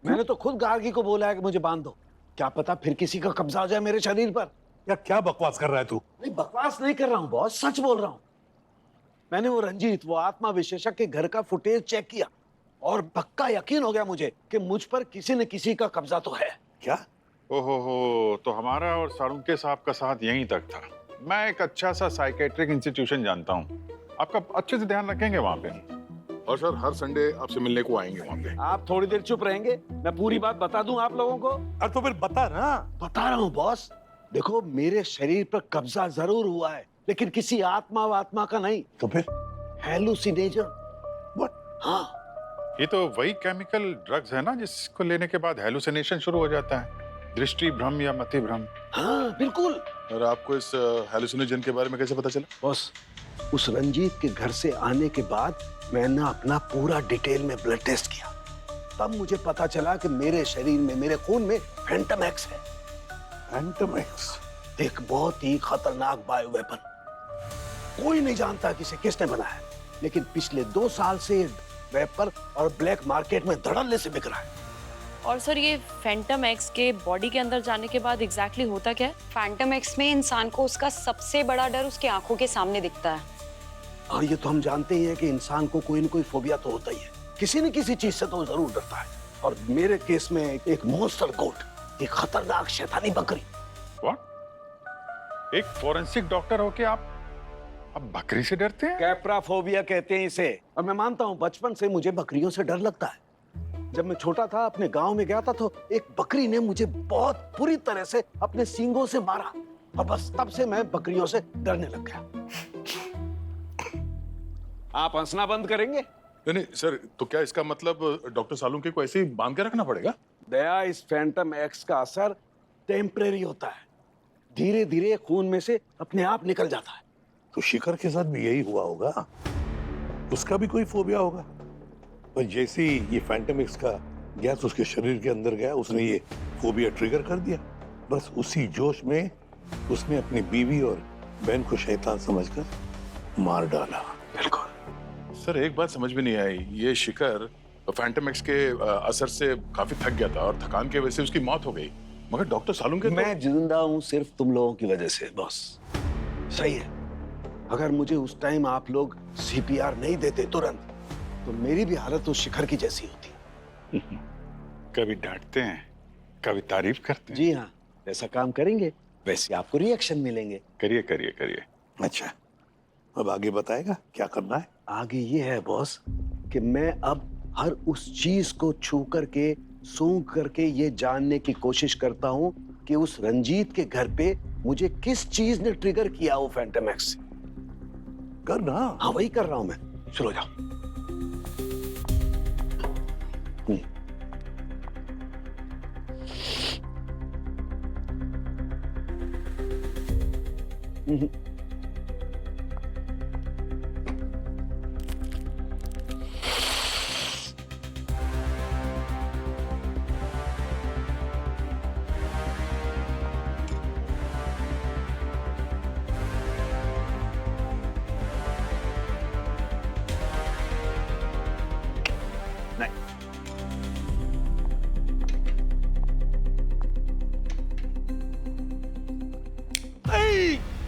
Speaker 7: मैंने तो खुद गार्गी को बोला है कि मुझे बांध दो। क्या पता फिर किसी का कब्जा हो जाए मेरे शरीर पर।
Speaker 13: यार क्या बकवास कर रहा है तू?
Speaker 7: नहीं, बकवास नहीं कर रहा हूँ बॉस, सच बोल रहा हूँ। मैंने वो रंजीत, वो आत्मा विशेषज्ञ के घर का फुटेज चेक किया और पक्का यकीन हो गया मुझे कि मुझ पर किसी न किसी का कब्जा तो है।
Speaker 13: क्या?
Speaker 12: ओहो, तो हमारा और सारुंके साहब का साथ यहीं तक था। मैं एक अच्छा सा साइकेट्रिक इंस्टीट्यूशन जानता हूँ, आपका अच्छे से ध्यान रखेंगे वहाँ पे।
Speaker 6: और सर, हर संडे आपसे मिलने को आएंगे वहाँ पे।
Speaker 7: आप थोड़ी देर चुप रहेंगे, मैं पूरी बात बता दूं आप लोगों को।
Speaker 13: अब तो फिर बता ना।
Speaker 7: बता रहा हूँ बॉस। देखो, मेरे शरीर पर कब्जा जरूर हुआ है, लेकिन किसी आत्मा का नहीं।
Speaker 13: तो फिर?
Speaker 7: हैलुसिनेशन। हाँ,
Speaker 12: ये तो वही केमिकल ड्रग्स है ना जिसको लेने के बाद हैलुसिनेशन शुरू हो जाता है, दृष्टि भ्रम या मति भ्रम।
Speaker 7: हाँ बिल्कुल।
Speaker 12: और आपको इस हैलुसिनोजन के बारे में कैसे पता चला?
Speaker 7: बॉस, उस रंजीत के घर से आने के बाद मैंने अपना पूरा डिटेल में ब्लड टेस्ट किया। तब मुझे पता चला कि मेरे शरीर में, मेरे खून में फैंटम एक्स है।
Speaker 13: Phantom x?
Speaker 7: एक बहुत ही खतरनाक बायो वेपन। कोई नहीं जानता कि इसे किसने बनाया, लेकिन पिछले 2 साल से वेपर और ब्लैक मार्केट में धड़ल्ले से बिक रहा है।
Speaker 15: और सर, ये फैंटम एक्स के बॉडी के अंदर जाने के बाद एग्जैक्टली होता क्या है?
Speaker 3: फैंटम एक्स में इंसान को उसका सबसे बड़ा डर उसकी आंखों के सामने दिखता है।
Speaker 7: हाँ, ये तो हम जानते ही हैं कि इंसान को कोई न कोई फोबिया तो होता ही है, किसी न किसी चीज से तो जरूर डरता है। और मेरे केस में एक मॉन्स्टर गोट, एक खतरनाक शैतानी बकरी।
Speaker 12: व्हाट? एक फोरेंसिक डॉक्टर होके आप बकरी से डरते हैं?
Speaker 7: कैप्राफोबिया कहते हैं इसे। और मैं मानता हूँ बचपन से मुझे बकरियों से डर लगता है। जब मैं छोटा था, अपने गांव में गया था, तो एक बकरी ने मुझे बहुत बुरी तरह से अपने सींगों से मारा और बस तब से मैं बकरियों से डरने लग गया। आप हंसना बंद करेंगे?
Speaker 12: नहीं सर, तो क्या इसका मतलब डॉक्टर सालुंके को ऐसे ही बांध के रखना पड़ेगा?
Speaker 7: दया, इस फैंटम एक्स का असर टेम्परेरी होता है, धीरे धीरे खून में से अपने आप निकल जाता है।
Speaker 13: तो शिखर के साथ भी यही हुआ होगा, उसका भी कोई फोबिया होगा। और जैसे ही ये फैंटम एक्स का गैस उसके शरीर के अंदर गया, उसने ये फोबिया ट्रिगर कर दिया। बस उसी जोश में उसने अपनी बीवी और बहन को शैतान समझकर मार डाला।
Speaker 7: बिल्कुल।
Speaker 6: सर एक बात समझ में नहीं आई, ये शिखर फैंटम एक्स के असर से काफी थक गया था और थकान की वजह से उसकी मौत हो गई, मगर डॉक्टर सालुंके के
Speaker 7: मैं जिंदा हूं सिर्फ तुम लोगों की वजह से बॉस। सही है, अगर मुझे उस टाइम आप लोग सीपीआर नहीं देते तुरंत, तो मेरी भी हालत उस शिखर की जैसी होती।
Speaker 12: कभी डांटते हैं, कभी तारीफ करते हैं।
Speaker 7: जी हाँ, जैसा काम करेंगे वैसे आपको रिएक्शन मिलेंगे।
Speaker 12: करिए करिए करिए।
Speaker 13: अच्छा, अब आगे बताएगा क्या करना है?
Speaker 7: आगे ये है बॉस कि मैं अब हर उस चीज को छू करके सूंघ करके ये जानने की कोशिश करता हूँ कि उस रंजीत के घर पे मुझे किस चीज ने ट्रिगर किया वो फैंटम एक्स से।
Speaker 13: करना?
Speaker 7: हाँ वही कर रहा हूं मैं। चलो जाओ।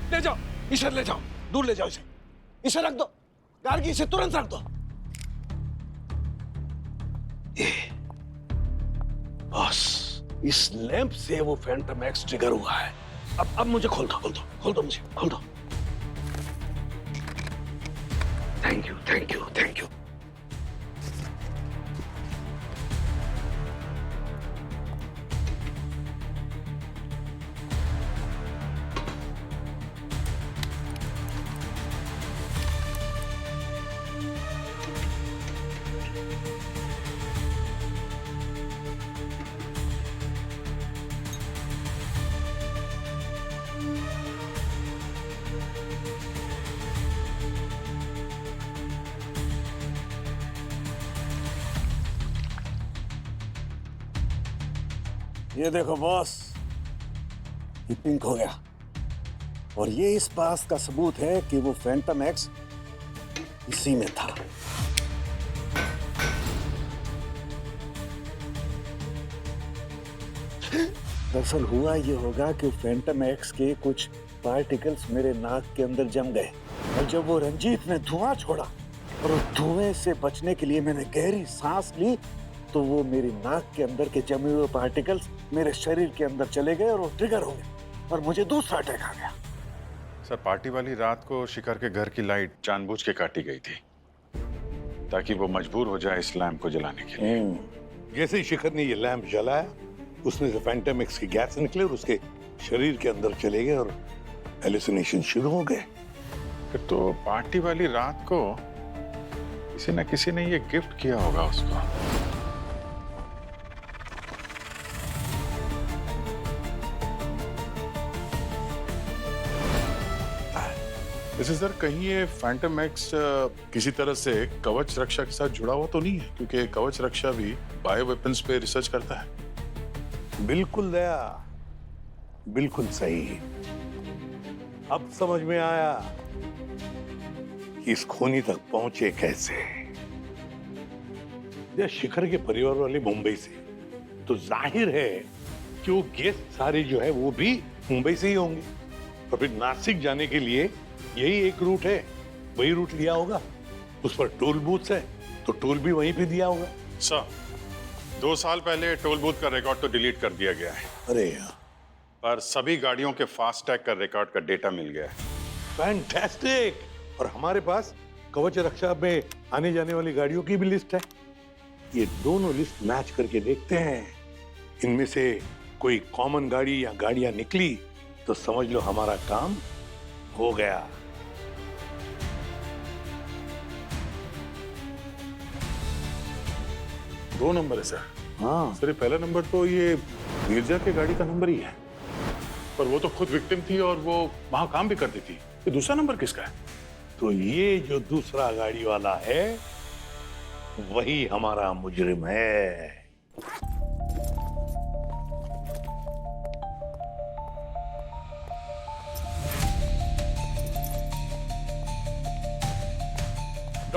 Speaker 7: ले जाओ, इसे ले जाओ, दूर ले जाओ इसे। इसे रख दो, गार्गी इसे तुरंत रख दो। बस इस लैंप से वो फैंटम एक्स ट्रिगर हुआ है। अब मुझे खोल दो, मुझे खोल दो। Thank you, thank you, thank you. ये देखो बॉस, ये पिंक हो गया और ये इस बात का सबूत है कि वो फैंटम एक्स इसी में था। दरअसल हुआ ये होगा कि फैंटम एक्स के कुछ पार्टिकल्स मेरे नाक के अंदर जम गए और जब वो रंजीत ने धुआं छोड़ा और उस धुएं से बचने के लिए मैंने गहरी सांस ली, तो वो मेरी नाक के अंदर के जमे हुए पार्टिकल्स मेरे शरीर के अंदर चले गए और वो ट्रिगर हो गए और मुझे दूसरा अटैक आ गया।
Speaker 12: सर पार्टी वाली रात को शिखर के घर की लाइट जानबूझ के काटी गई थी ताकि वो मजबूर हो जाए इस लैंप को जलाने के लिए।
Speaker 13: जैसे ही शिखर ने ये लैंप जलाया, उसमें से फैंटम एक्स की गैस निकले और उसके शरीर के अंदर चले गए और हेलुसिनेशन शुरू हो गए।
Speaker 12: फिर तो पार्टी वाली रात को किसी न किसी ने ये गिफ्ट किया होगा उसको।
Speaker 6: वैसे सर कहीं ये फैंटम एक्स किसी तरह से कवच रक्षा के साथ जुड़ा हुआ तो नहीं है, क्योंकि कवच रक्षा भी बायो वेपन्स पे रिसर्च करता है।
Speaker 13: बिल्कुल दया, बिल्कुल सही। अब समझ में आया कि इस खूनी तक पहुंचे कैसे। यह शिखर के परिवार वाले मुंबई से, तो जाहिर है कि वो गेस्ट सारे जो है वो भी मुंबई से ही होंगे और फिर नासिक जाने के लिए यही एक रूट है, वही रूट लिया होगा। उस पर टोल बूथ है तो टोल भी वहीं पे दिया होगा।
Speaker 12: सर 2 साल पहले टोल बूथ का रिकॉर्ड तो डिलीट कर दिया गया है।
Speaker 13: अरे यार,
Speaker 12: पर सभी गाड़ियों के फास्टैग का रिकॉर्ड का डेटा मिल गया है।
Speaker 13: फैंटास्टिक। और हमारे पास कवच रक्षा में आने जाने वाली गाड़ियों की भी लिस्ट है। ये दोनों लिस्ट मैच करके देखते हैं, इनमें से कोई कॉमन गाड़ी या गाड़ियां निकली तो समझ लो हमारा काम हो गया।
Speaker 6: 2 नंबर है सर।
Speaker 13: हाँ
Speaker 6: सर, पहला नंबर तो ये नीरजा के गाड़ी का नंबर ही है, पर वो तो खुद विक्टिम थी और वो वहां काम भी करती थी। ये दूसरा नंबर किसका है?
Speaker 13: तो ये जो दूसरा गाड़ी वाला है वही हमारा मुजरिम है।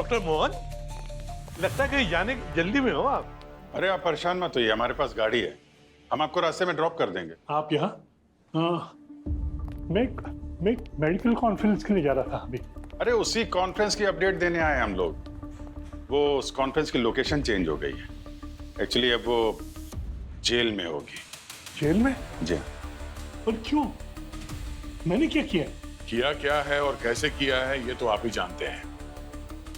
Speaker 13: डॉक्टर मोहन, लगता है कहीं जाने की जल्दी में हो आप।
Speaker 12: अरे आप परेशान मत होइए, हमारे पास गाड़ी है, हम आपको रास्ते में ड्रॉप कर देंगे।
Speaker 17: आप यहाँ? मैं एक मेडिकल कॉन्फ्रेंस के लिए जा रहा था अभी।
Speaker 12: अरे उसी कॉन्फ्रेंस की अपडेट देने आए हम लोग। वो उस कॉन्फ्रेंस की लोकेशन चेंज हो गई है। एक्चुअली अब वो जेल में होगी।
Speaker 17: जेल में?
Speaker 12: जी।
Speaker 17: और क्यों? मैंने क्या किया?
Speaker 12: किया क्या है और कैसे किया है ये तो आप ही जानते हैं।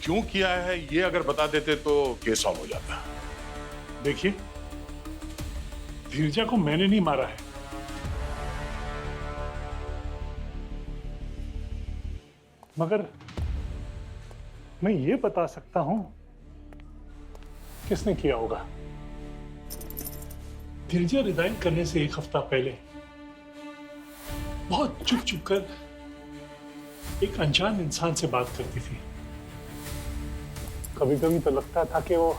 Speaker 12: क्यों किया है ये अगर बता देते तो केस सॉल्व हो जाता।
Speaker 17: देखिए, धीरजा को मैंने नहीं मारा है। मगर मैं ये बता सकता हूं किसने किया होगा। धीरजा रिजाइन करने से एक हफ्ता पहले बहुत चुप चुप कर एक अनजान इंसान से बात करती थी। कभी कभी तो लगता था कि वो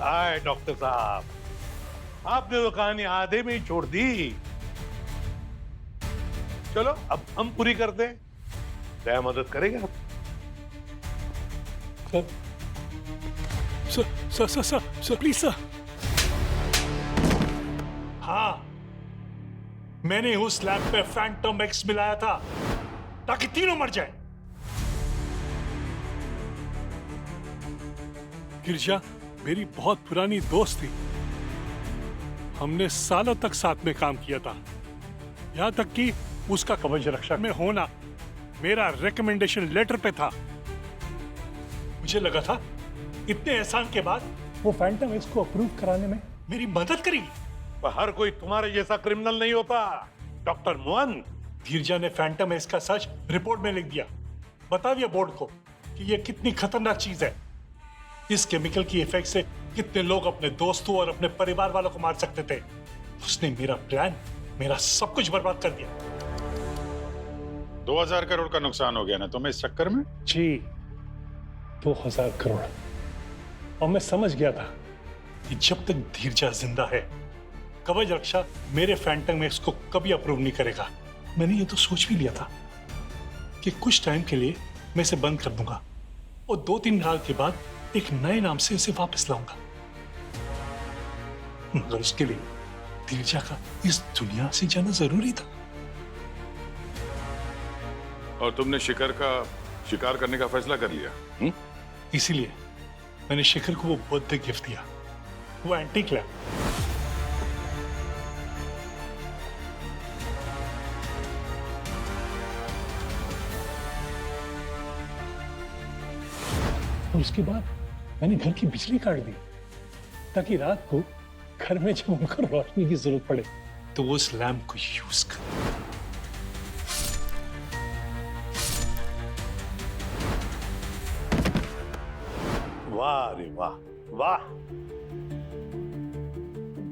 Speaker 13: आए डॉक्टर साहब, आपने तो कहानी आधे में ही छोड़ दी। चलो अब हम पूरी करते हैं। क्या मदद करेगा आप?
Speaker 17: Sir please sir. हाँ, मैंने उस लैब पे फैंटम एक्स मिलाया था ताकि तीनों मर जाए। गिरजा मेरी बहुत पुरानी दोस्त थी। हमने सालों तक साथ में काम किया था, यहां तक कि उसका कवच रक्षा में होना मेरा रिकमेंडेशन लेटर पे था। मुझे लगा था इतने एहसान के बाद वो फैंटम एक्स को अप्रूव कराने में मेरी मदद करेगी।
Speaker 13: पर हर कोई तुम्हारे जैसा क्रिमिनल नहीं होता डॉक्टर मोहन।
Speaker 17: धीरजा ने फैंटम एक्स का सच रिपोर्ट में लिख दिया, बता दिया बोर्ड को कि ये कितनी खतरनाक चीज है। इस केमिकल की इफेक्ट से कितने लोग अपने दोस्तों और अपने परिवार वालों को मार सकते थे। उसने मेरा प्लान, मेरा सब कुछ बर्बाद कर दिया।
Speaker 12: 2000 करोड़ का नुकसान हो गया ना तुम्हें इस चक्कर में?
Speaker 17: जी, 2000 करोड़। और मैं समझ गया था कि जब तक धीरजा जिंदा है, कवच रक्षा मेरे फैंटम एक्स को कभी अप्रूव नहीं करेगा। मैंने ये तो सोच भी लिया था कि कुछ टाइम के लिए मैं इसे बंद कर दूंगा और 2-3 साल के बाद एक नए नाम से इसे वापस लाऊंगा। मगर उसके लिए धीरजा का इस दुनिया से जाना जरूरी था।
Speaker 12: और तुमने शिखर का शिकार करने का फैसला कर लिया?
Speaker 17: इसीलिए मैंने शिखर को वो बर्थडे गिफ्ट दिया, वो एंटीक लैम्प। और उसके बाद मैंने घर की बिजली काट दी ताकि रात को घर में जब उनको रोशनी की जरूरत पड़े तो वो उस लैम्प को यूज कर।
Speaker 13: वाह रे वाह वाह।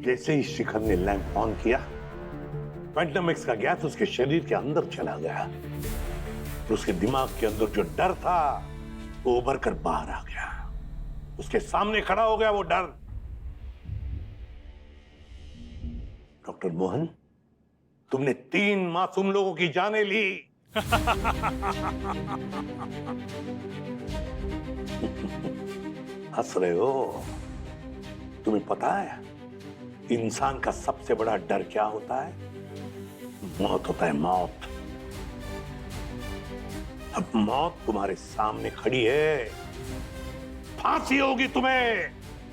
Speaker 13: जैसे ही शिखर ने लैंप ऑन किया, फैंटम एक्स का गैस उसके शरीर के अंदर चला गया और उसके दिमाग के अंदर जो डर था वो उभर कर बाहर आ गया। उसके सामने खड़ा हो गया वो डर। डॉक्टर मोहन, तुमने 3 मासूम लोगों की जानें ली। हंस रहे हो? तुम्हें पता है इंसान का सबसे बड़ा डर क्या होता है? मौत होता है, मौत। अब मौत तुम्हारे सामने खड़ी है, फांसी होगी तुम्हें,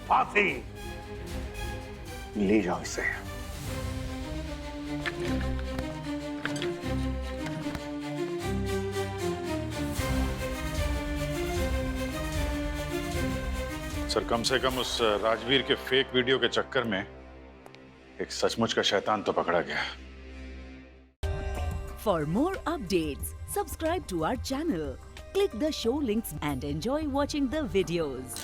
Speaker 13: फांसी। ले जाओ इसे।
Speaker 12: सर, कम से कम उस राजवीर के फेक वीडियो के चक्कर में एक सचमुच का शैतान तो पकड़ा गया।
Speaker 18: For more updates, subscribe to our channel, click the show links and enjoy watching the videos.